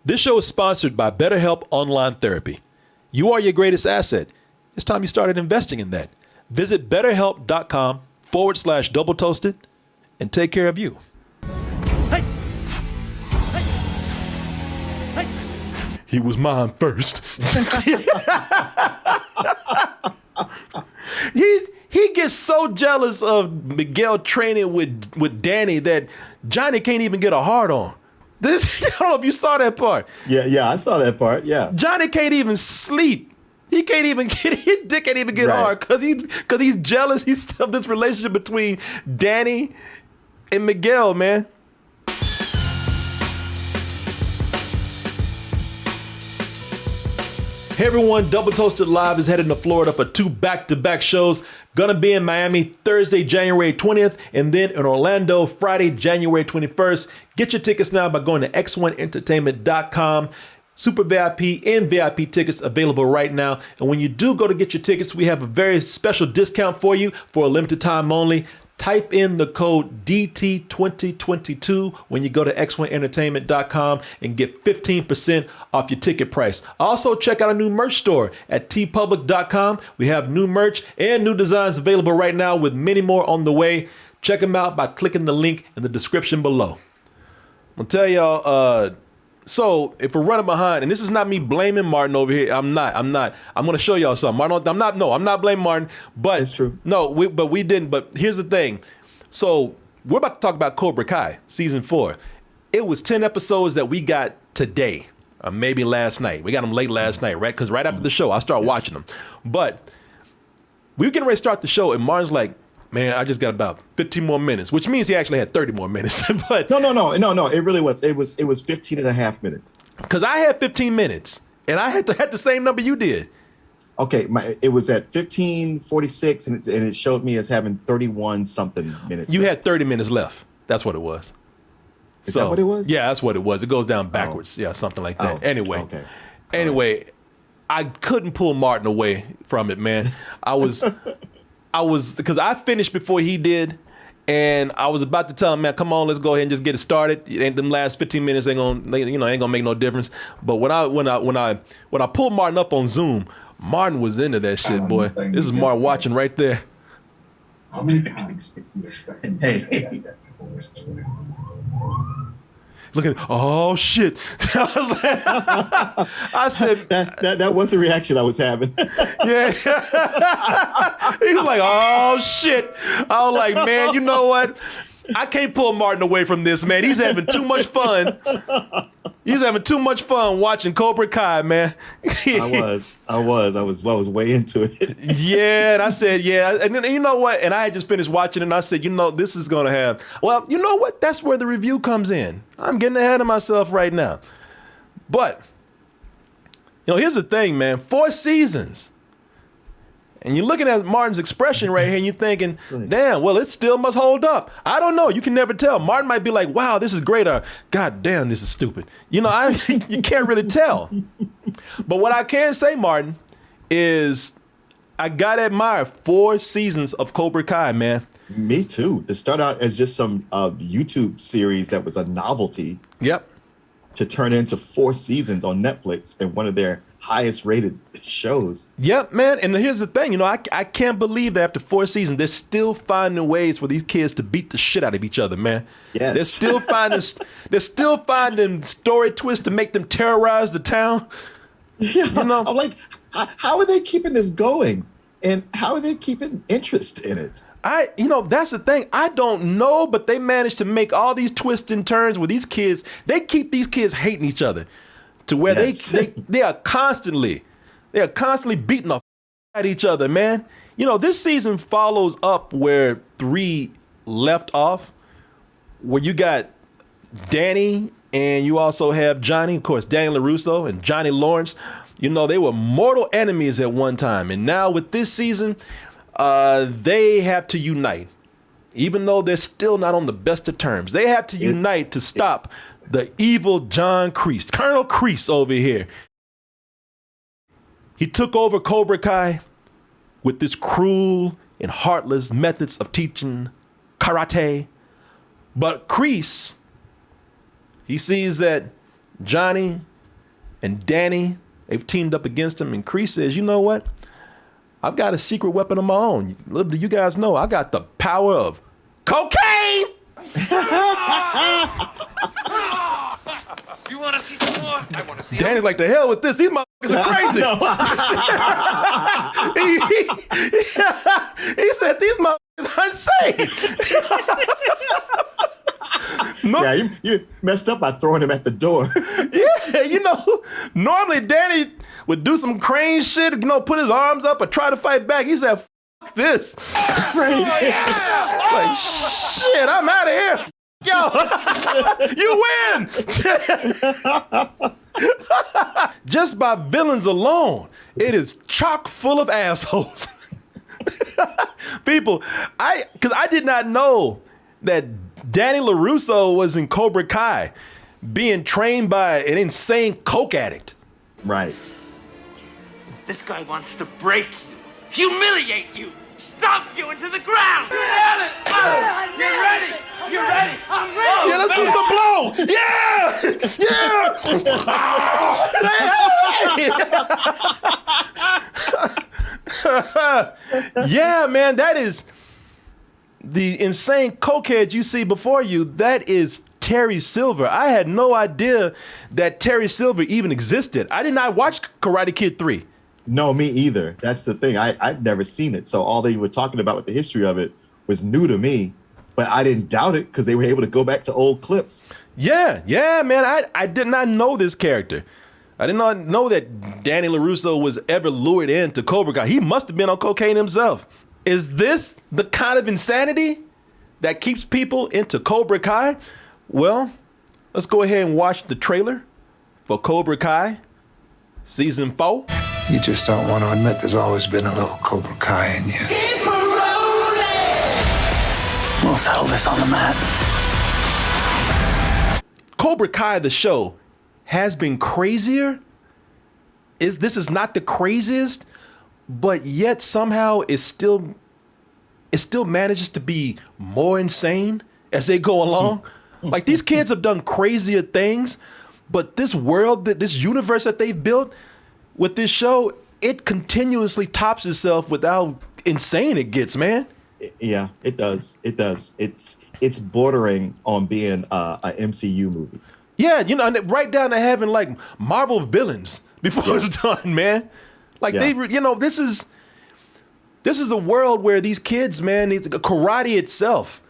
This show is sponsored by BetterHelp Online Therapy. You are your greatest asset. It's time you started investing in that. Visit betterhelp.com/double toasted and take care of you. Hey! Hey! Hey! He was mine first. He gets so jealous of Miguel training with Danny that Johnny can't even get a hard on. I don't know if you saw that part. Yeah, I saw that part. Yeah. Johnny can't even sleep. He can't even get his dick can't even get hard because he's jealous. He's of this relationship between Danny and Miguel, man. Hey everyone, Double Toasted Live is headed to Florida for 2 back-to-back shows. Gonna be in Miami Thursday, January 20th, and then in Orlando, Friday, January 21st. Get your tickets now by going to x1entertainment.com. Super VIP and VIP tickets available right now. And when you do go to get your tickets, we have a very special discount for you for a limited time only. Type in the code DT2022 when you go to x1entertainment.com and get 15% off your ticket price. Also, check out our new merch store at tpublic.com. We have new merch and new designs available right now with many more on the way. Check them out by clicking the link in the description below. I'm gonna tell y'all, so if we're running behind, and this is not me blaming Martin over here. I'm not. I'm going to show y'all something. Martin, I'm not blaming Martin, but it's true. No, we didn't. But here's the thing. So we're about to talk about Cobra Kai season 4. It was 10 episodes that we got today, or maybe last night. We got them late last night, right? Because right after the show, I started watching them. But we were getting ready to start the show, and Martin's like, man, I just got about 15 more minutes, which means he actually had 30 more minutes. But No. It really was. It was 15 and a half minutes. Because I had 15 minutes, and I had the same number you did. Okay, it was at 15:46, and it showed me as having 31 something minutes. You had 30 minutes left. That's what it was. Is that what it was? Yeah, that's what it was. It goes down backwards. Yeah, something like that. Anyway, I couldn't pull Martin away from it, man. I was because I finished before he did, and I was about to tell him, man, come on, let's go ahead and just get it started. It ain't them last 15 minutes ain't gonna make no difference. But when I pulled Martin up on Zoom, Martin was into that shit, boy. This is Martin watching right there. How many times did you expect? Hey. Look at, oh shit! I said that was the reaction I was having. Yeah. He was like, oh shit! I was like, man, you know what? I can't pull Martin away from this, man. He's having too much fun. He's having too much fun watching Cobra Kai, man. I was way into it. Yeah, and I said, yeah. And then, you know what? And I had just finished watching it, and I said, this is going to have, well, you know what? That's where the review comes in. I'm getting ahead of myself right now. But, here's the thing, man. 4 seasons. And you're looking at Martin's expression right here, and you're thinking, damn, well, it still must hold up. I don't know. You can never tell. Martin might be like, wow, this is great. Or, God damn, this is stupid. You can't really tell. But what I can say, Martin, is I got to admire 4 seasons of Cobra Kai, man. Me too. To start out as just some YouTube series that was a novelty. Yep. To turn into 4 seasons on Netflix and one of their highest rated shows. Yep, man. And here's the thing, I can't believe that after 4 seasons, they're still finding ways for these kids to beat the shit out of each other, man. Yes. They're still finding story twists to make them terrorize the town. Yeah. I'm like, how are they keeping this going? And how are they keeping interest in it? That's the thing. I don't know, but they managed to make all these twists and turns with these kids. They keep these kids hating each other to where they are constantly beating the at each other, man. This season follows up where 3 left off, where you got Danny and you also have Johnny, of course, Danny LaRusso and Johnny Lawrence. They were mortal enemies at one time. And now with this season, they have to unite. Even though they're still not on the best of terms, they have to unite to stop the evil John Kreese, Colonel Kreese over here. He took over Cobra Kai with this cruel and heartless methods of teaching karate. But Kreese, he sees that Johnny and Danny, they've teamed up against him. And Kreese says, you know what? I've got a secret weapon of my own. Little do you guys know, I got the power of cocaine. You want to see some more? I want to see. Danny's like, the hell with this. These motherfuckers are crazy. he said, these motherfuckers are insane. No, Yeah, you messed up by throwing him at the door. yeah, you know, normally Danny would do some crane shit, you know, put his arms up or try to fight back. He said, fuck this. Like, shit, I'm out of here. Yo, you win. Just by villains alone, it is chock full of assholes. People, because I did not know that Danny LaRusso was in Cobra Kai, being trained by an insane coke addict. Right. This guy wants to break you, humiliate you, stomp you into the ground. You got it. You're ready. You're ready. I'm ready. Yeah, let's do some blow. Yeah. Yeah, man, that is the insane cokehead you see before you. That is Terry Silver. I had no idea that Terry Silver even existed. I did not watch Karate Kid 3. No, me either. That's the thing. I'd never seen it. So all they were talking about with the history of it was new to me, but I didn't doubt it because they were able to go back to old clips. Yeah, man. I did not know this character. I did not know that Danny LaRusso was ever lured into Cobra Kai. He must have been on cocaine himself. Is this the kind of insanity that keeps people into Cobra Kai? Well, let's go ahead and watch the trailer for Cobra Kai Season 4. You just don't want to admit there's always been a little Cobra Kai in you. We'll settle this on the mat. Cobra Kai, the show, has been crazier. This is not the craziest, but yet somehow it still manages to be more insane as they go along. Like, these kids have done crazier things, but this world, this universe that they've built with this show, it continuously tops itself with how insane it gets, man. Yeah, it does. It does. It's bordering on being a MCU movie. Yeah, you know, and right down to having like Marvel villains before it's done, man. Like they, you know, this is a world where these kids, man, karate itself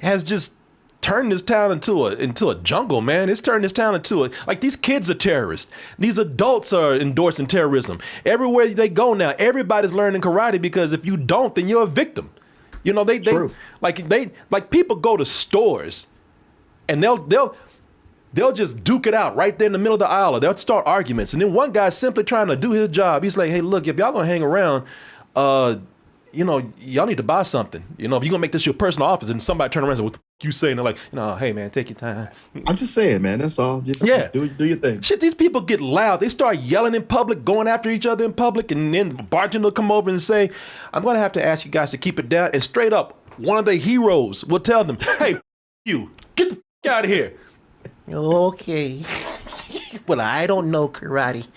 has just turned this town into a jungle, man. It's turned this town into like, these kids are terrorists. These adults are endorsing terrorism. Everywhere they go now, everybody's learning karate, because if you don't, then you're a victim. You know, they people go to stores and they'll just duke it out right there in the middle of the aisle, or they'll start arguments. And then one guy's simply trying to do his job. He's like, hey, look, if y'all gonna hang around, you know, y'all need to buy something. You know, if you're gonna make this your personal office, and somebody turn around and say, what the f you saying? They're like, you know, hey man, take your time. I'm just saying, man, that's all. Just do your thing. Shit, these people get loud. They start yelling in public, going after each other in public, and then the bartender will come over and say, I'm gonna have to ask you guys to keep it down. And straight up, one of the heroes will tell them, hey, you, get the f out of here. Okay. Well, I don't know karate.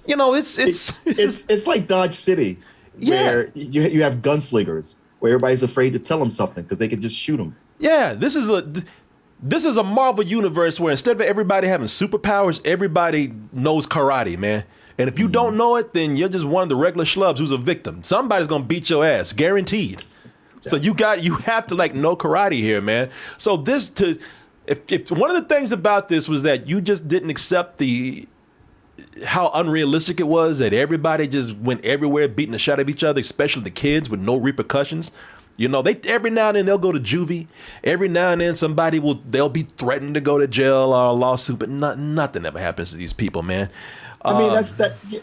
You know, it's like Dodge City, where you have gunslingers, where everybody's afraid to tell them something because they can just shoot them. Yeah, this is a Marvel universe where instead of everybody having superpowers, everybody knows karate, man. And if you don't know it, then you're just one of the regular schlubs who's a victim. Somebody's gonna beat your ass, guaranteed. So you have to like know karate here, man. So if one of the things about this was that you just didn't accept how unrealistic it was, that everybody just went everywhere beating the shit out of each other, especially the kids, with no repercussions. You know, they every now and then they'll go to juvie. Every now and then they'll be threatened to go to jail or a lawsuit, but nothing ever happens to these people, man. I mean,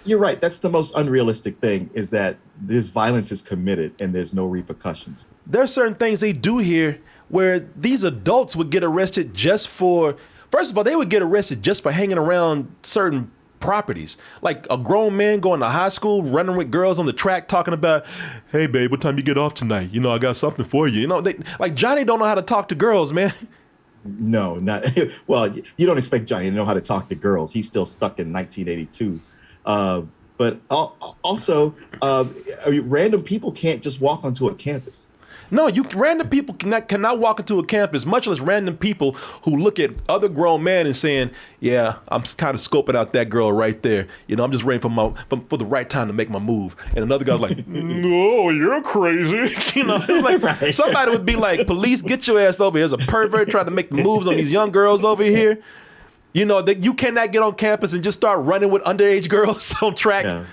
you're right. That's the most unrealistic thing, is that this violence is committed and there's no repercussions. There are certain things they do here where these adults would get arrested first of all, they would get arrested just for hanging around certain properties. Like a grown man going to high school, running with girls on the track, talking about, hey babe, what time you get off tonight? You know, I got something for you. You know, like Johnny don't know how to talk to girls, man. No, not well. You don't expect Johnny to know how to talk to girls. He's still stuck in 1982. But also, random people can't just walk onto a campus. No, random people cannot walk into a campus, much less random people who look at other grown men and saying, "Yeah, I'm kind of scoping out that girl right there. You know, I'm just waiting for the right time to make my move." And another guy's like, "No, you're crazy." You know, it's like Right. somebody would be like, "Police, get your ass over here. There's a pervert trying to make the moves on these young girls over here." You know, that you cannot get on campus and just start running with underage girls on track. Yeah.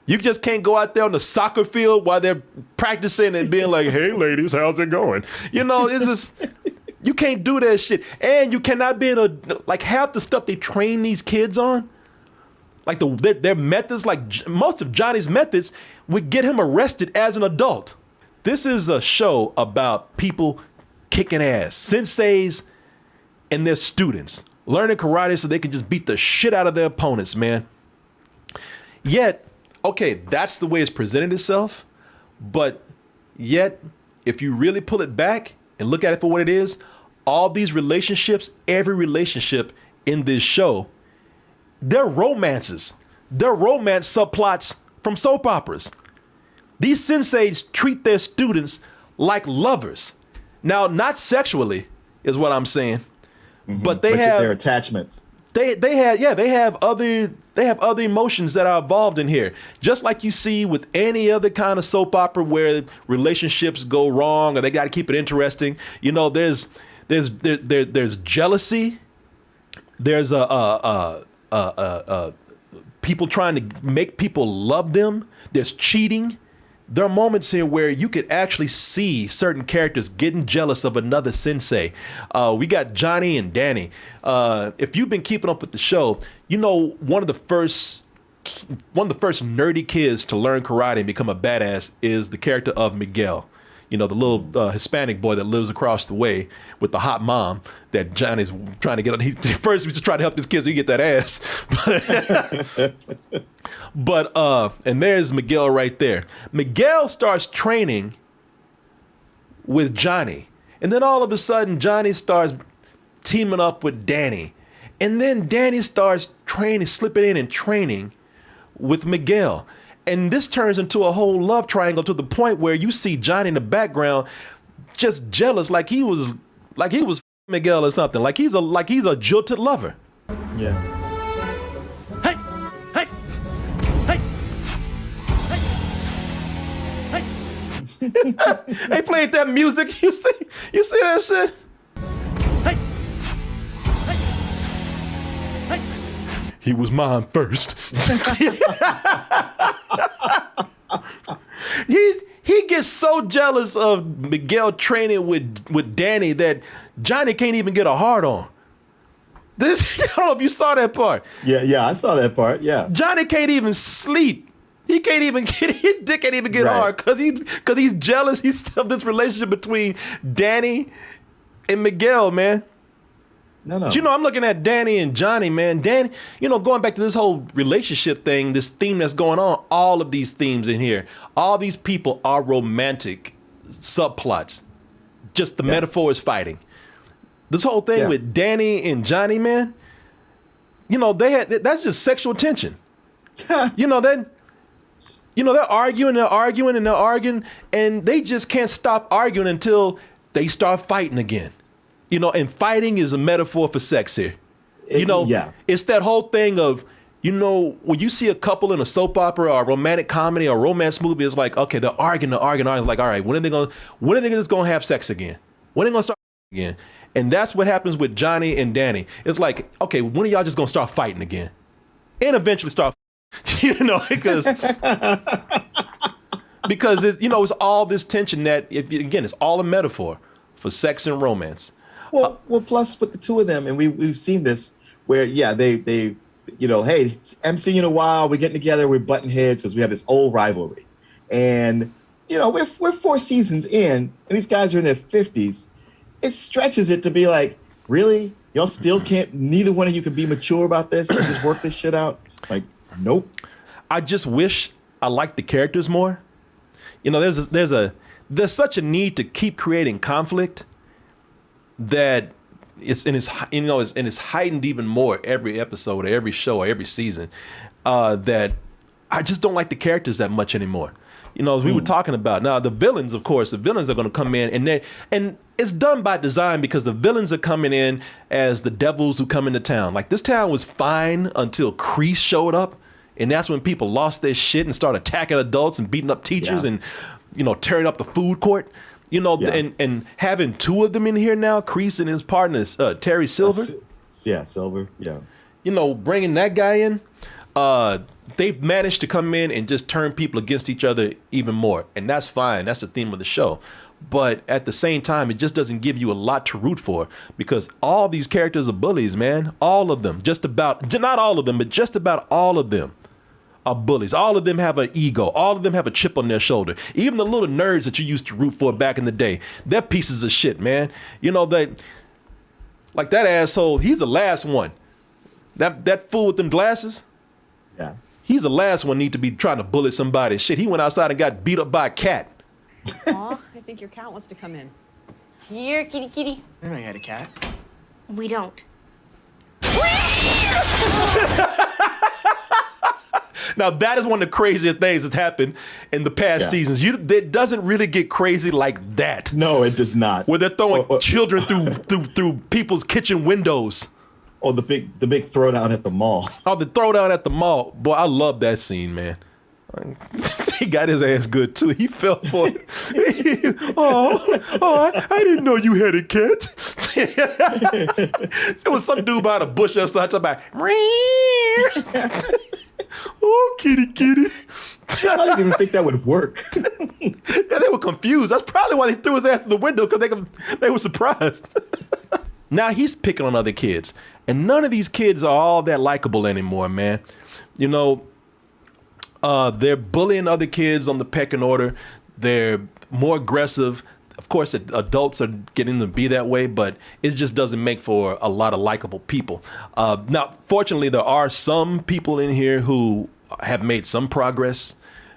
You just can't go out there on the soccer field while they're practicing and being like, "Hey, ladies, how's it going?" You know, it's just, you can't do that shit. And you cannot be in like half the stuff they train these kids on, like their methods, like most of Johnny's methods would get him arrested as an adult. This is a show about people kicking ass, senseis and their students, learning karate so they can just beat the shit out of their opponents, man. Yet, okay, that's the way it's presented itself, but yet, if you really pull it back and look at it for what it is, all these relationships, every relationship in this show, they're romances. They're romance subplots from soap operas. These senseis treat their students like lovers. Now, not sexually, is what I'm saying, but they have their attachments. They have other emotions that are involved in here. Just like you see with any other kind of soap opera where relationships go wrong or they got to keep it interesting. You know, there's jealousy. There's people trying to make people love them. There's cheating. There are moments here where you could actually see certain characters getting jealous of another sensei. We got Johnny and Danny. If you've been keeping up with the show, you know one of the first nerdy kids to learn karate and become a badass is the character of Miguel. You know, the little Hispanic boy that lives across the way with the hot mom that Johnny's trying to get on. First, he was just trying to help his kids so he get that ass. But and there's Miguel right there. Miguel starts training with Johnny. And then all of a sudden, Johnny starts teaming up with Danny. And then Danny starts slipping in and training with Miguel. And this turns into a whole love triangle to the point where you see Johnny in the background just jealous like he was Miguel or something. Like he's a jilted lover. Yeah. Hey! Hey! Hey! Hey! They played that music. You see that shit? Hey! Hey! He was mine first. He gets so jealous of Miguel training with Danny that Johnny can't even get a hard on. I don't know if you saw that part. Yeah, I saw that part. Yeah. Johnny can't even sleep. He can't even get his dick can't even get Right. hard because he's jealous. He's of this relationship between Danny and Miguel, man. No. But you know, I'm looking at Danny and Johnny, man. Danny, you know, going back to this whole relationship thing, this theme that's going on, all of these themes in here, all these people are romantic subplots. Just the metaphor is fighting. This whole thing with Danny and Johnny, man, you know, that's just sexual tension. You know, they're arguing, and they just can't stop arguing until they start fighting again. You know, and fighting is a metaphor for sex here. You know, it's that whole thing of, you know, when you see a couple in a soap opera or a romantic comedy or a romance movie, it's like, okay, they're arguing. Like, all right, when are they just gonna have sex again? When are they gonna start again? And that's what happens with Johnny and Danny. It's like, okay, when are y'all just gonna start fighting again? And eventually start, you know, because it's, you know, it's all this tension that, again, it's all a metaphor for sex and romance. Well, plus with the two of them, and we've seen this where, they you know, hey, haven't seen you in a while. We're getting together. We're butting heads because we have this old rivalry, and you know, we're 4 seasons in, and these guys are in their 50s. It stretches it to be like, really, y'all still can't. Neither one of you can be mature about this and just work this shit out. Like, nope. I just wish I liked the characters more. You know, there's such a need to keep creating conflict that it's heightened even more every episode or every show or every season, that I just don't like the characters that much anymore. As we were talking about, now the villains, of course, the villains are going to come in and it's done by design because the villains are coming in as the devils who come into town. Like, this town was fine until Kreese showed up, and that's when people lost their shit and started attacking adults and beating up teachers and, tearing up the food court. And having two of them in here now, Kreese and his partners, Terry Silver. Silver. Yeah. Bringing that guy in, they've managed to come in and just turn people against each other even more. And that's fine. That's the theme of the show. But at the same time, it just doesn't give you a lot to root for because all these characters are bullies, man. All of them. Not all of them, but just about all of them are bullies. All of them have an ego. All of them have a chip on their shoulder. Even the little nerds that you used to root for back in the day, they're pieces of shit, man. Like that asshole, he's the last one. That fool with them glasses, yeah, he's the last one need to be trying to bully somebody. Shit, he went outside and got beat up by a cat. Aw, I think your cat wants to come in. Here, kitty, kitty. I know you had a cat. We don't. Now, that is one of the craziest things that's happened in the past seasons. It doesn't really get crazy like that. No, it does not. Where they're throwing children through people's kitchen windows. Oh, the big throwdown at the mall. Oh, the throwdown at the mall. Boy, I love that scene, man. He got his ass good too. He fell for it. I didn't know you had a cat. There was some dude behind a bush outside talking about, oh, kitty. I didn't even think that would work. Yeah, they were confused. That's probably why they threw his ass through the window, because they were surprised. Now he's picking on other kids, and none of these kids are all that likable anymore, man. They're bullying other kids on the pecking order. They're more aggressive. Of course, adults are getting to be that way, but it just doesn't make for a lot of likable people. Now, fortunately, there are some people in here who have made some progress.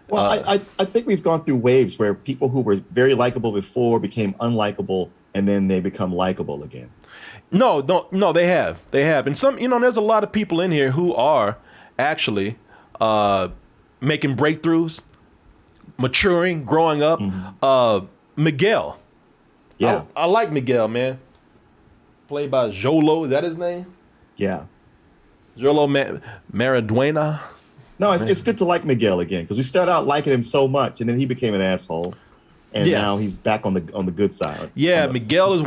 Well, I think we've gone through waves where people who were very likable before became unlikable, and then they become likable again. No, they have. And some, there's a lot of people in here who are actually making breakthroughs, maturing, growing up. Mm-hmm. Miguel. Yeah. I like Miguel, man. Played by Jolo. Is that his name? Yeah. Jolo Maraduena. No, it's good to like Miguel again, because we started out liking him so much, and then he became an asshole, and now he's back on the good side. Yeah, Miguel is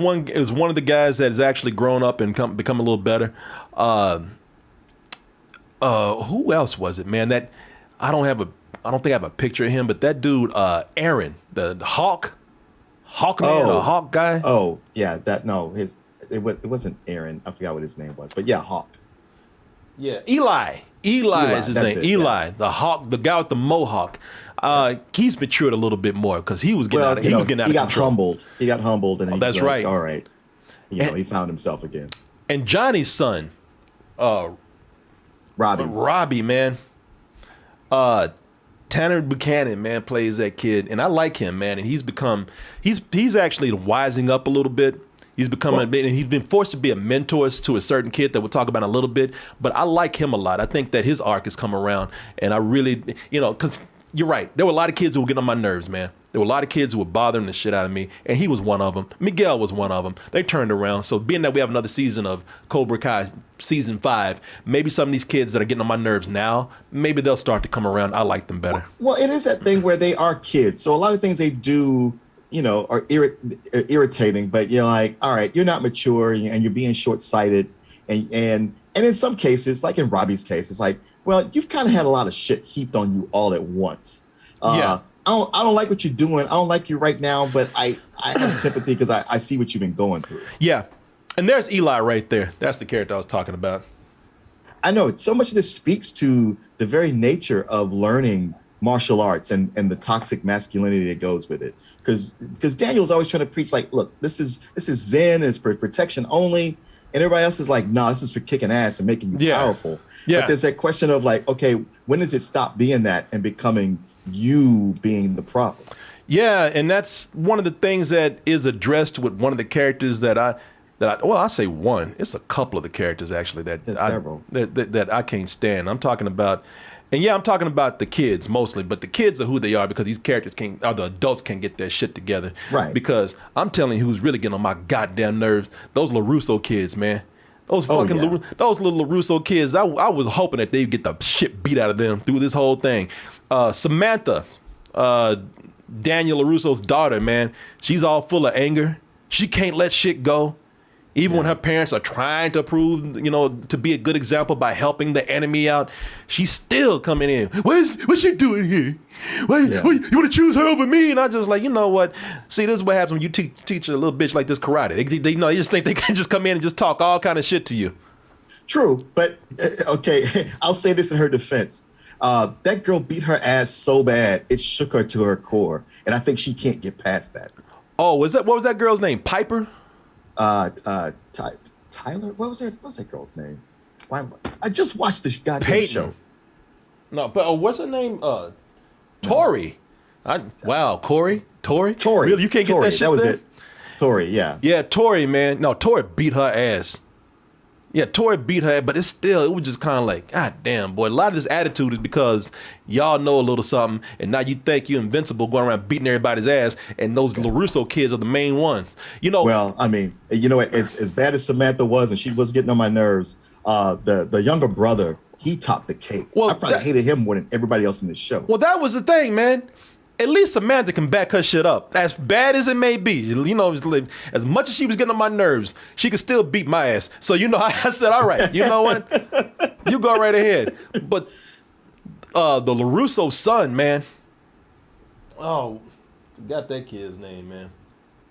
one of the guys that has actually grown up and become a little better. Who else was it, man? That I don't think I have a picture of him, but that dude, Aaron, the Hawkman, or Hawk guy. Oh, yeah, it wasn't Aaron. I forgot what his name was, but yeah, Hawk. Yeah, Eli is his name. Eli, yeah. the Hawk, the guy with the mohawk. He's matured a little bit more because he was getting out of control. He got humbled, and that's right. All right, he found himself again. And Johnny's son, Robbie, man. Tanner Buchanan, man, plays that kid, and I like him, man. And he's actually wising up a little bit. He's becoming and he's been forced to be a mentor to a certain kid that we'll talk about in a little bit. But I like him a lot. I think that his arc has come around, and I really, because you're right. There were a lot of kids who were getting on my nerves, man. There were a lot of kids who were bothering the shit out of me, and he was one of them. Miguel was one of them. They turned around. So being that we have another season of Cobra Kai, season 5, maybe some of these kids that are getting on my nerves now, maybe they'll start to come around. I like them better. Well, it is that thing where they are kids. So a lot of things they do, are irritating, but you're like, all right, you're not mature and you're being short-sighted. And in some cases, like in Robbie's case, it's like, well, you've kind of had a lot of shit heaped on you all at once. I don't like what you're doing. I don't like you right now, but I have sympathy because I see what you've been going through. Yeah. And there's Eli right there. That's the character I was talking about. I know. So much of this speaks to the very nature of learning martial arts and the toxic masculinity that goes with it. Because Daniel's always trying to preach, like, look, this is Zen, and it's for protection only. And everybody else is like, no, this is for kicking ass and making you powerful. Yeah. But there's that question of like, okay, when does it stop being that and becoming you being the problem? Yeah, and that's one of the things that is addressed with one of the characters that I say one. It's a couple of the characters actually There's several that I can't stand. I'm talking about, and yeah, I'm talking about the kids mostly, but the kids are who they are because these characters the adults can't get their shit together. Right. Because I'm telling you who's really getting on my goddamn nerves, those LaRusso kids, man. Those fucking those little LaRusso kids, I was hoping that they'd get the shit beat out of them through this whole thing. Samantha, Daniel LaRusso's daughter, man, she's all full of anger. She can't let shit go. Even when her parents are trying to prove, to be a good example by helping the enemy out, she's still coming in. What's she doing here? You want to choose her over me? And I just like, you know what? See, this is what happens when you teach a little bitch like this karate. They just think they can just come in and just talk all kind of shit to you. True, but okay, I'll say this in her defense. That girl beat her ass so bad, it shook her to her core. And I think she can't get past that. Oh, what was that girl's name? Piper? Tyler. What was that girl's name? I just watched this goddamn show. No, but what's her name? Tori. Corey. Tori. Really, you can't Tori, get that shit. That was there? it. Tori. Yeah. Yeah, Tori, man. No, Tori beat her ass. Yeah, Tori beat her, but it was just kind of like, God damn, boy. A lot of this attitude is because y'all know a little something, and now you think you're invincible going around beating everybody's ass, and those LaRusso kids are the main ones. Well, I mean, as bad as Samantha was, and she was getting on my nerves, the younger brother, he topped the cake. Well, I probably hated him more than everybody else in this show. Well, that was the thing, man. At least Samantha can back her shit up. As bad as it may be, as much as she was getting on my nerves, she could still beat my ass. So, I said, all right, you know what? You go right ahead. But the LaRusso son, man. Oh, forgot that kid's name, man.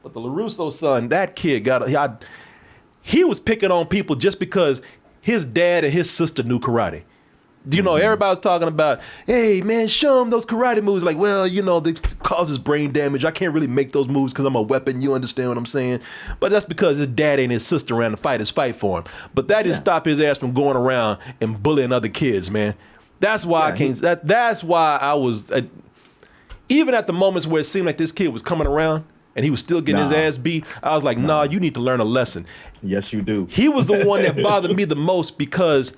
But the LaRusso son, that kid he was picking on people just because his dad and his sister knew karate. Everybody's talking about, hey, man, show him those karate moves. Like, well, they causes brain damage. I can't really make those moves because I'm a weapon. You understand what I'm saying? But that's because his dad and his sister ran to fight his fight for him. But that didn't stop his ass from going around and bullying other kids, man. That's why I can't. That's why I was, even at the moments where it seemed like this kid was coming around and he was still getting his ass beat, I was like, nah, you need to learn a lesson. Yes, you do. He was the one that bothered me the most because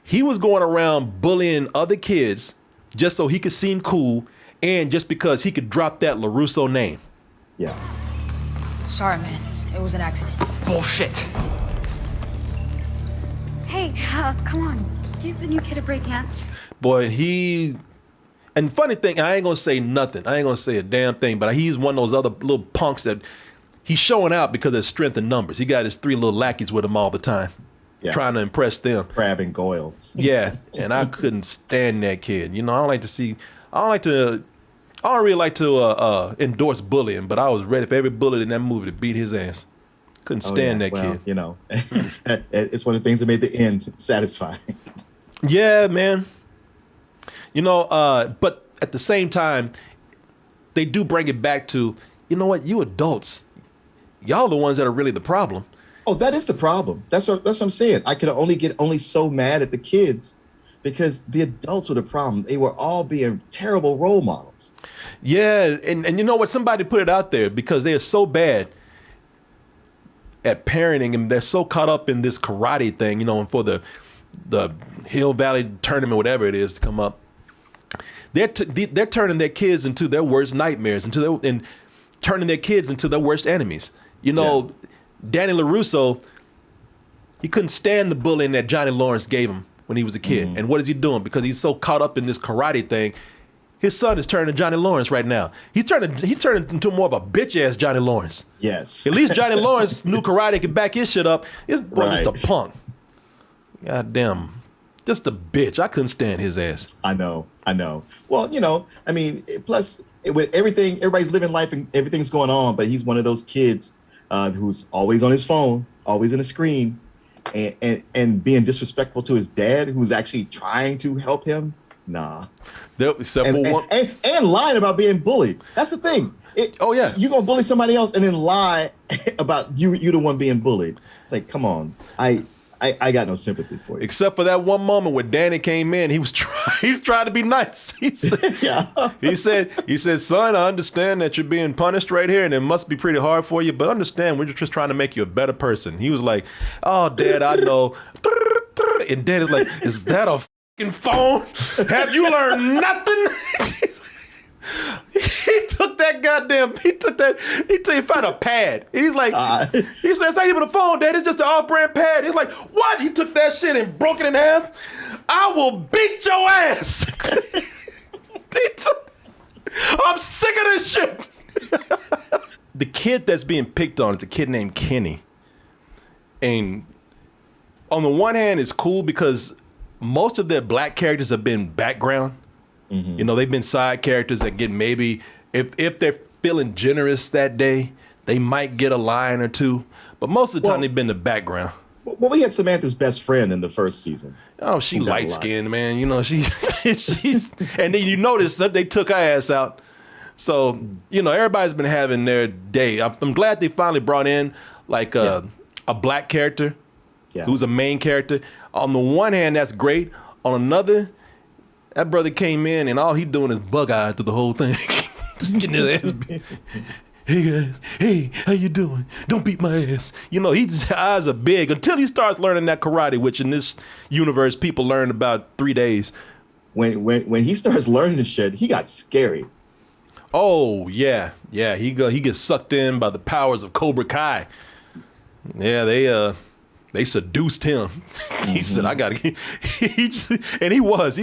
he was going around bullying other kids just so he could seem cool and just because he could drop that LaRusso name. Yeah. Sorry, man. It was an accident. Bullshit. Hey, come on. Give the new kid a break, Hans. Boy, and funny thing, I ain't gonna say nothing. I ain't gonna say a damn thing, but he's one of those other little punks that he's showing out because of his strength in numbers. He got his 3 little lackeys with him all the time. Yeah. Trying to impress them. Crab and Goyle. Yeah, and I couldn't stand that kid. I don't really like to endorse bullying, but I was ready for every bullet in that movie to beat his ass. Couldn't stand that kid. It's one of the things that made the end satisfying. Yeah, man. But at the same time, they do bring it back to, you adults, y'all the ones that are really the problem. Oh, that is the problem. That's what I'm saying. I could only so mad at the kids because the adults were the problem. They were all being terrible role models. Yeah, and you know what? Somebody put it out there because they are so bad at parenting and they're so caught up in this karate thing, and for the Hill Valley tournament, whatever it is, to come up. They're turning their kids into their worst nightmares, and turning their kids into their worst enemies. Danny LaRusso, he couldn't stand the bullying that Johnny Lawrence gave him when he was a kid. And what is he doing? Because he's so caught up in this karate thing, his son is turning Johnny Lawrence right now. He's turning into more of a bitch-ass Johnny Lawrence. Yes. At least Johnny Lawrence knew karate, could back his shit up. His boy just a punk. God damn. Just a bitch. I couldn't stand his ass. I know. Well, plus with everything, everybody's living life and everything's going on, but he's one of those kids who's always on his phone, always in a screen, and being disrespectful to his dad, who's actually trying to help him. Nah. And lying about being bullied. That's the thing. You're gonna bully somebody else and then lie about you the one being bullied. It's like, come on. I I got no sympathy for you. Except for that one moment where Danny came in, he was trying to be nice. He said, Yeah. he said, son, I understand that you're being punished right here, and it must be pretty hard for you, but understand we're just trying to make you a better person. He was like, oh, Dad, I know. And Dad is like, is that a fucking phone? Have you learned nothing? He found a pad. And he's like, he said, it's not even a phone, Dad, it's just an off-brand pad. He's like, what? He took that shit and broke it in half. I will beat your ass. I'm sick of this shit. The kid that's being picked on is a kid named Kenny. And on the one hand, it's cool because most of their black characters have been background. Mm-hmm. You know, they've been side characters that get maybe, if they're feeling generous that day, they might get a line or two. But most of the time, they've been the background. Well, we had Samantha's best friend in the first season. Oh, she light skinned, man. You know, she's and then you notice that they took her ass out. So, you know, everybody's been having their day. I'm glad they finally brought in like a black character who's a main character. On the one hand, that's great. On another, that brother came in and all he doing is bug-eyed through the whole thing. Getting his ass beat. Hey guys, hey, how you doing? Don't beat my ass. You know, his eyes are big until he starts learning that karate, which in this universe people learn about 3 days. When he starts learning this shit, he got scary. Oh yeah, he gets sucked in by the powers of Cobra Kai. Yeah, they seduced him. He said, "I gotta." He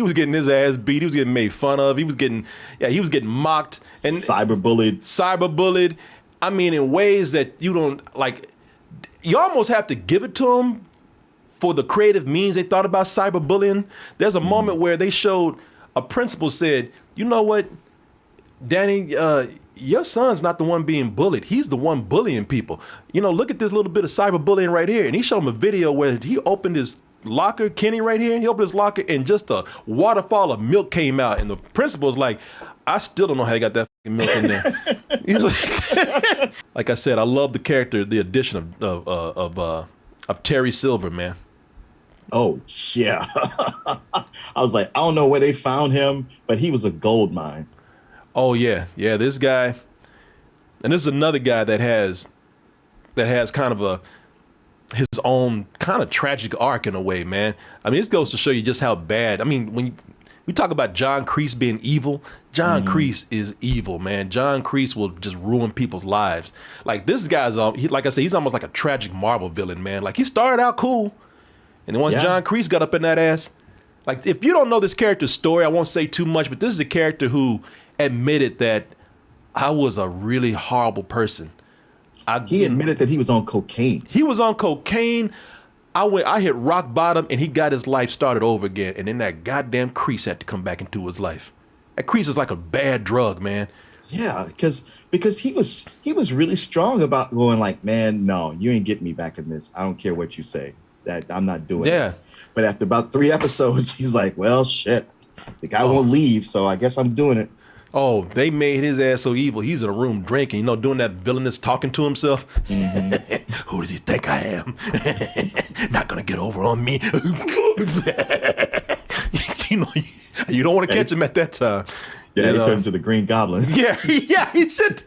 was getting his ass beat. He was getting made fun of. He was getting mocked and cyberbullied. I mean, in ways that you don't like. You almost have to give it to him for the creative means they thought about cyberbullying. There's a moment where they showed a principal said, "You know what, Danny, your son's not the one being bullied. He's the one bullying people. You know, look at this little bit of cyberbullying right here." And he showed him a video where he opened his locker, Kenny right here, he opened his locker and just a waterfall of milk came out. And the principal's like, I still don't know how he got that fucking milk in there. He's like I said, I love the character, the addition of Terry Silver, man. Oh, yeah. I was like, I don't know where they found him, but he was a gold mine. Oh yeah, this guy, and this is another guy that has kind of his own kind of tragic arc in a way, man. I mean, this goes to show you just how bad. I mean, when we talk about John Kreese being evil, John Kreese is evil, man. John Kreese will just ruin people's lives. Like this guy's, like I said, he's almost like a tragic Marvel villain, man. Like he started out cool, and then once John Kreese got up in that ass, like if you don't know this character's story, I won't say too much, but this is a character who admitted that I was a really horrible person. He admitted that he was on cocaine. He was on cocaine. I hit rock bottom and he got his life started over again. And then that goddamn Kreese had to come back into his life. That Kreese is like a bad drug, man. Yeah, because he was really strong about going like, man, no, you ain't getting me back in this. I don't care what you say. That I'm not doing it. But after about 3 episodes, he's like, well, shit. The guy won't leave, so I guess I'm doing it. Oh, they made his ass so evil. He's in a room drinking, you know, doing that villainous talking to himself. Who does he think I am? Not gonna get over on me. You know, you don't want to catch him at that time. Yeah, he turned into the Green Goblin. Yeah, he should.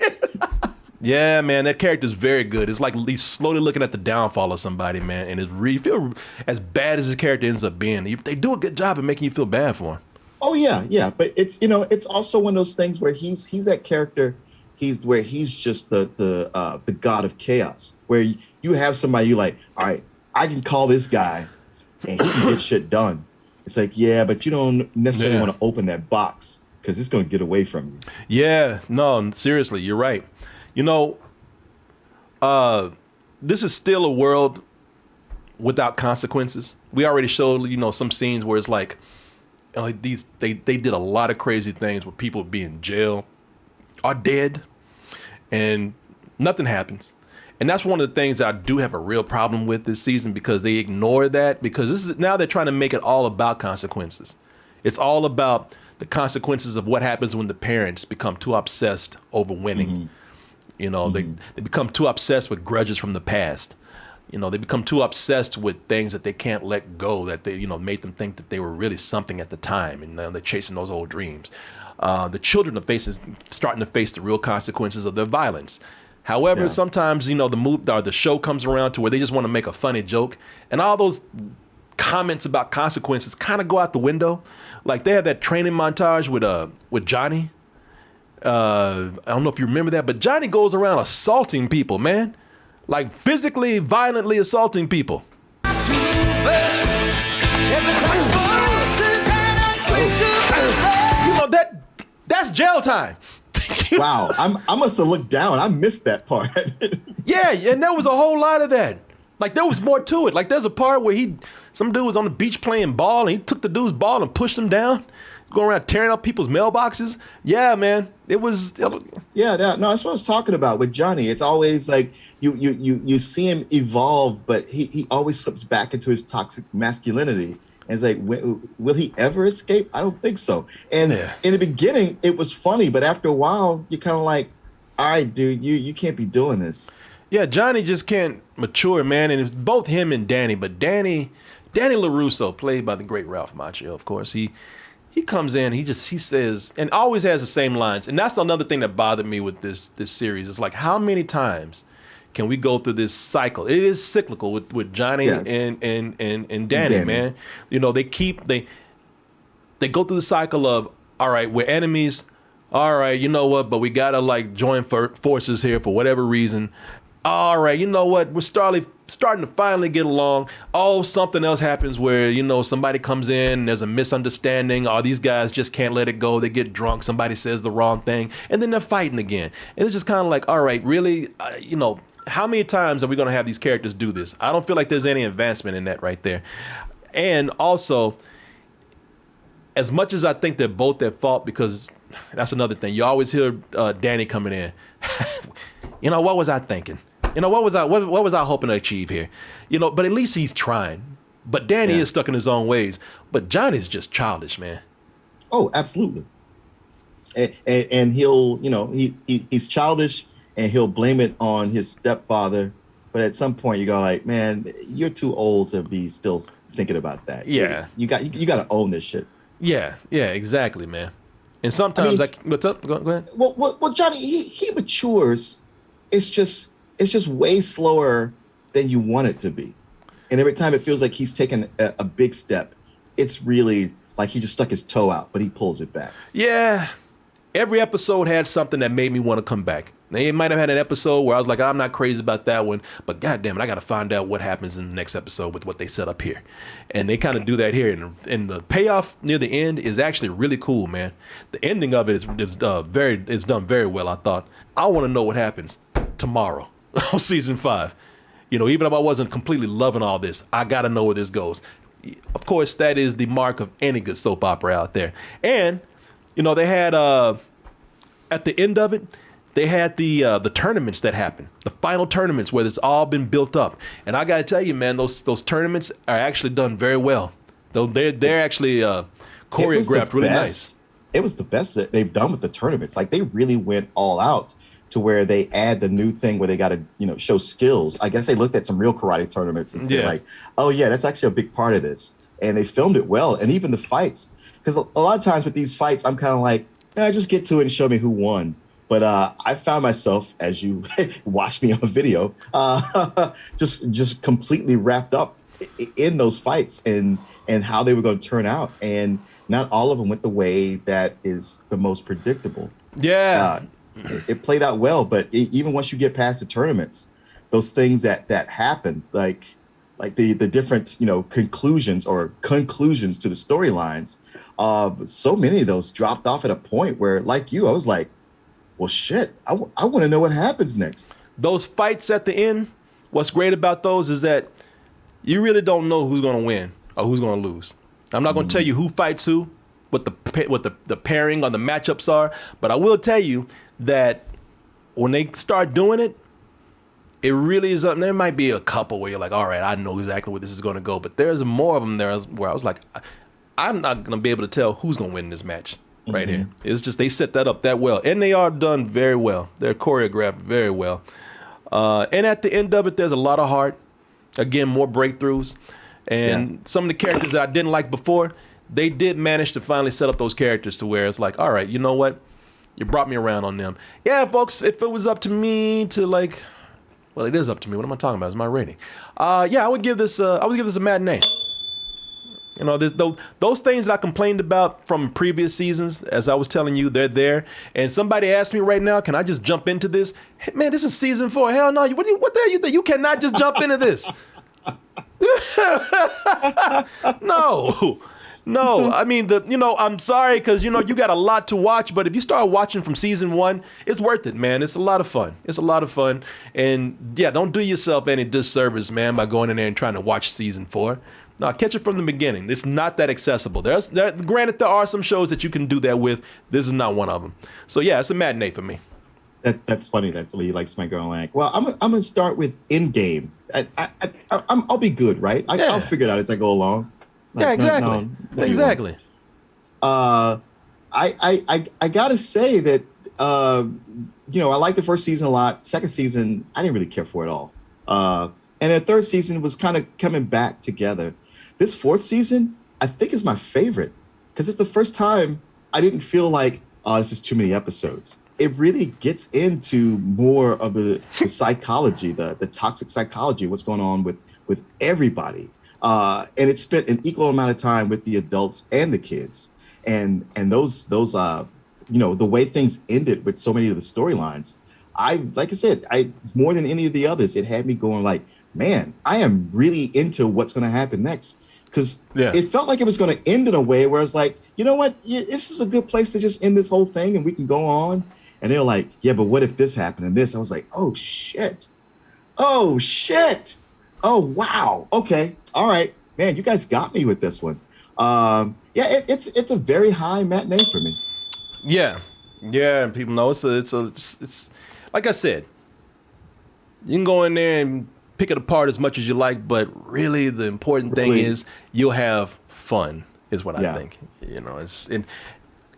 Yeah, man, that character's very good. It's like he's slowly looking at the downfall of somebody, man, and it's really feel as bad as his character ends up being. They do a good job of making you feel bad for him. Oh yeah, but it's it's also one of those things where he's that character. He's just the god of chaos. Where you have somebody you like, all right, I can call this guy, and he can get shit done. It's like, yeah, but you don't necessarily want to open that box because it's going to get away from you. Yeah, no, seriously, you're right. You know, this is still a world without consequences. We already showed, some scenes where it's like, they did a lot of crazy things where people be in jail or dead and nothing happens. And that's one of the things that I do have a real problem with this season because they ignore that because now they're trying to make it all about consequences. It's all about the consequences of what happens when the parents become too obsessed over winning. They become too obsessed with grudges from the past. they become too obsessed with things that they can't let go, that they, made them think that they were really something at the time, and now they're chasing those old dreams. The children are starting to face the real consequences of their violence. However, sometimes, the show comes around to where they just want to make a funny joke, and all those comments about consequences kind of go out the window. Like they have that training montage with Johnny. I don't know if you remember that, but Johnny goes around assaulting people, man. Like physically, violently assaulting people. That's jail time. Wow, I must have looked down. I missed that part. Yeah, and there was a whole lot of that. Like there was more to it. Like there's a part where some dude was on the beach playing ball, and he took the dude's ball and pushed him down, going around tearing up people's mailboxes. Yeah, man, it was. Yeah, no, that's what I was talking about with Johnny. It's always like you see him evolve, but he always slips back into his toxic masculinity. And it's like, will he ever escape? I don't think so. And in the beginning, it was funny, but after a while, you're kind of like, all right, dude, you can't be doing this. Yeah, Johnny just can't mature, man. And it's both him and Danny. But Danny LaRusso, played by the great Ralph Macchio, of course, he comes in, he says, and always has the same lines. And that's another thing that bothered me with this series. It's like, how many times can we go through this cycle? It is cyclical with Johnny and Danny, man. They go through the cycle of, all right, we're enemies. All right, you know what? But we gotta like join forces here for whatever reason. All right, you know what? We're starting to finally get along. Oh, something else happens where, somebody comes in, and there's a misunderstanding, or these guys just can't let it go. They get drunk. Somebody says the wrong thing, and then they're fighting again. And it's just kind of like, all right, really, how many times are we going to have these characters do this? I don't feel like there's any advancement in that right there. And also, as much as I think they're both at fault, because that's another thing. You always hear Danny coming in. What was I thinking? What was I hoping to achieve here? But at least he's trying. But Danny is stuck in his own ways. But Johnny's just childish, man. Oh, absolutely. And he'll, he's childish, and he'll blame it on his stepfather. But at some point, you go like, man, you're too old to be still thinking about that. Yeah, you got to own this shit. Yeah, exactly, man. And sometimes, what's up? Go ahead. Well, Johnny, he matures. It's just way slower than you want it to be. And every time it feels like he's taken a big step, it's really like he just stuck his toe out, but he pulls it back. Yeah. Every episode had something that made me want to come back. They might have had an episode where I was like, I'm not crazy about that one, but goddamn it, I got to find out what happens in the next episode with what they set up here. And they kind of do that here. And the payoff near the end is actually really cool, man. The ending of it is done very well, I thought. I want to know what happens tomorrow on season 5. Even if I wasn't completely loving all this, I got to know where this goes. Of course, that is the mark of any good soap opera out there. And they had at the end of it, they had the tournaments that happened, the final tournaments where it's all been built up. And I got to tell you, man, those tournaments are actually done very well. Though they're actually choreographed really nice. It was the best that they've done with the tournaments. Like they really went all out to where they add the new thing where they got to show skills. I guess they looked at some real karate tournaments and said like, oh yeah, that's actually a big part of this. And they filmed it well, and even the fights. Because a lot of times with these fights, I'm kind of like, just get to it and show me who won. But I found myself, as you watched me on video, just completely wrapped up in those fights and how they were going to turn out. And not all of them went the way that is the most predictable. Yeah. It played out well, but even once you get past the tournaments, those things that happen, like the different, conclusions to the storylines, so many of those dropped off at a point where, like you, I was like, well, shit, I want to know what happens next. Those fights at the end, what's great about those is that you really don't know who's going to win or who's going to lose. I'm not going to tell you who fights who, what the pairing or the matchups are, but I will tell you that when they start doing it, it really is. There might be a couple where you're like, all right, I know exactly where this is going to go, but there's more of them there where I was like, I'm not going to be able to tell who's going to win this match right here. It's just they set that up that well, and they are done very well. They're choreographed very well. And at the end of it, there's a lot of heart. Again, more breakthroughs. And some of the characters that I didn't like before, they did manage to finally set up those characters to where it's like, all right, you know what? You brought me around on them. Yeah, folks, if it was up to me to like, well, it is up to me. What am I talking about? It's my rating. I would give this a matinee. You know, those things that I complained about from previous seasons, as I was telling you, they're there. And somebody asked me right now, can I just jump into this? Hey, man, this is season 4. Hell no. What the hell you think? You cannot just jump into this. No. I mean, I'm sorry because, you got a lot to watch. But if you start watching from season 1, it's worth it, man. It's a lot of fun. And yeah, don't do yourself any disservice, man, by going in there and trying to watch season 4. No, catch it from the beginning. It's not that accessible. Granted, there are some shows that you can do that with. This is not one of them. So yeah, it's a matinee for me. That's funny. That's somebody likes my girl like. Well, I'm gonna start with Endgame. I'll be good, right? I'll figure it out as I go along. Yeah, exactly. Exactly. I gotta say that I like the first season a lot. Second season, I didn't really care for it all. And the third season was kind of coming back together. This fourth season, I think, is my favorite because it's the first time I didn't feel like, oh, this is too many episodes. It really gets into more of the psychology, the toxic psychology, what's going on with everybody. And it spent an equal amount of time with the adults and the kids. And those the way things ended with so many of the storylines, like I said, more than any of the others, it had me going like, man, I am really into what's going to happen next. Because it felt like it was going to end in a way where it's like, you know what, this is a good place to just end this whole thing and we can go on. And they're like, yeah, but what if this happened and this? I was like, oh, shit. Oh, wow. Okay. All right. Man, you guys got me with this one. It's a very high matinee for me. Yeah. Yeah. People know it's like I said, you can go in there and pick it apart as much as you like, but really the important thing is you'll have fun is what I think. And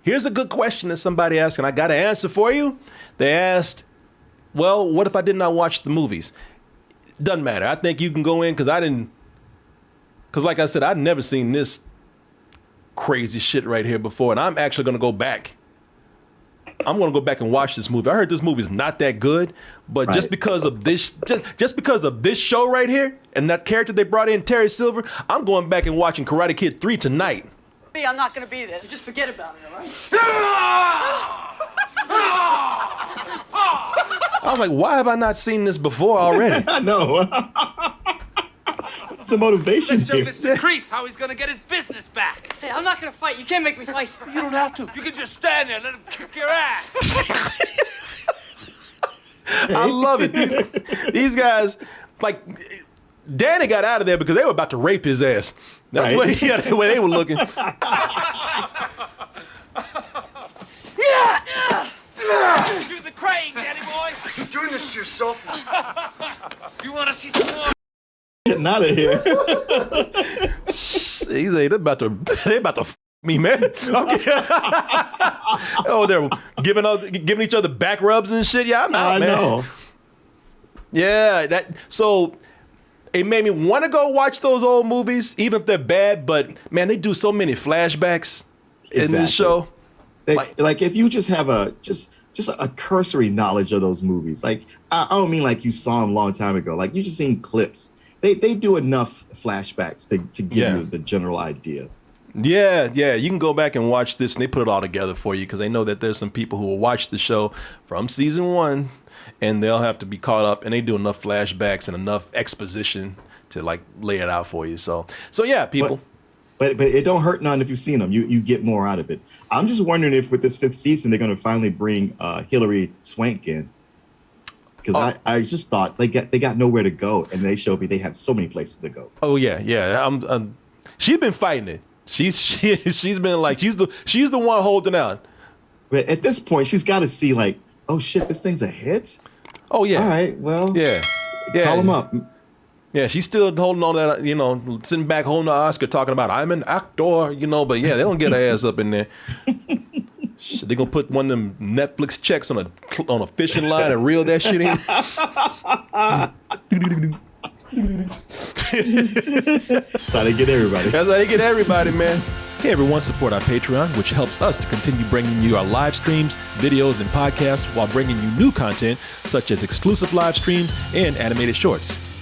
here's a good question that somebody asked, and I got an answer for you. They asked, well, what if I did not watch the movies? Doesn't matter. I think you can go in because like I said, I'd never seen this crazy shit right here before, and I'm actually going to go back. I'm going to go back and watch this movie. I heard this movie is not that good, but just because of this, just because of this show right here and that character they brought in, Terry Silver, I'm going back and watching Karate Kid 3 tonight. I'm not going to be there, so just forget about it, all right? I was like, why have I not seen this before already? I know. It's a motivation. Let's show Mr. Kreese how he's going to get his business back. Hey, I'm not going to fight. You can't make me fight. You don't have to. You can just stand there and let him kick your ass. I love it. These guys, like, Danny got out of there because they were about to rape his ass. That's the way they were looking. Do the crane, Danny boy. You're doing this to yourself. You want to see some more? Getting out of here. They about to f me, man. Okay. Oh, they're giving each other back rubs and shit. Yeah, I'm out, man. I know. Yeah, so it made me want to go watch those old movies, even if they're bad. But man, they do so many flashbacks in this show. Like if you just have a cursory knowledge of those movies, like I don't mean like you saw them a long time ago. Like you just seen clips. They do enough flashbacks to give you the general idea. Yeah, you can go back and watch this, and they put it all together for you because they know that there's some people who will watch the show from season 1, and they'll have to be caught up, and they do enough flashbacks and enough exposition to like lay it out for you. So yeah, people. But it don't hurt none if you've seen them. You get more out of it. I'm just wondering if with this 5th season they're going to finally bring Hilary Swank in. Because I just thought they got nowhere to go, and they showed me they have so many places to go. Oh yeah. She's been fighting it. She's been like she's the one holding out. But at this point, she's got to see like, oh shit, this thing's a hit. Oh yeah. All right. Well. Yeah. Call him up. Yeah, she's still holding on to that, sitting back holding the Oscar, talking about I'm an actor, But yeah, they don't get her ass up in there. They gonna put one of them Netflix checks on a fishing line and reel that shit in. That's how they get everybody. That's how they get everybody, man. Hey everyone, support our Patreon, which helps us to continue bringing you our live streams, videos, and podcasts while bringing you new content such as exclusive live streams and animated shorts.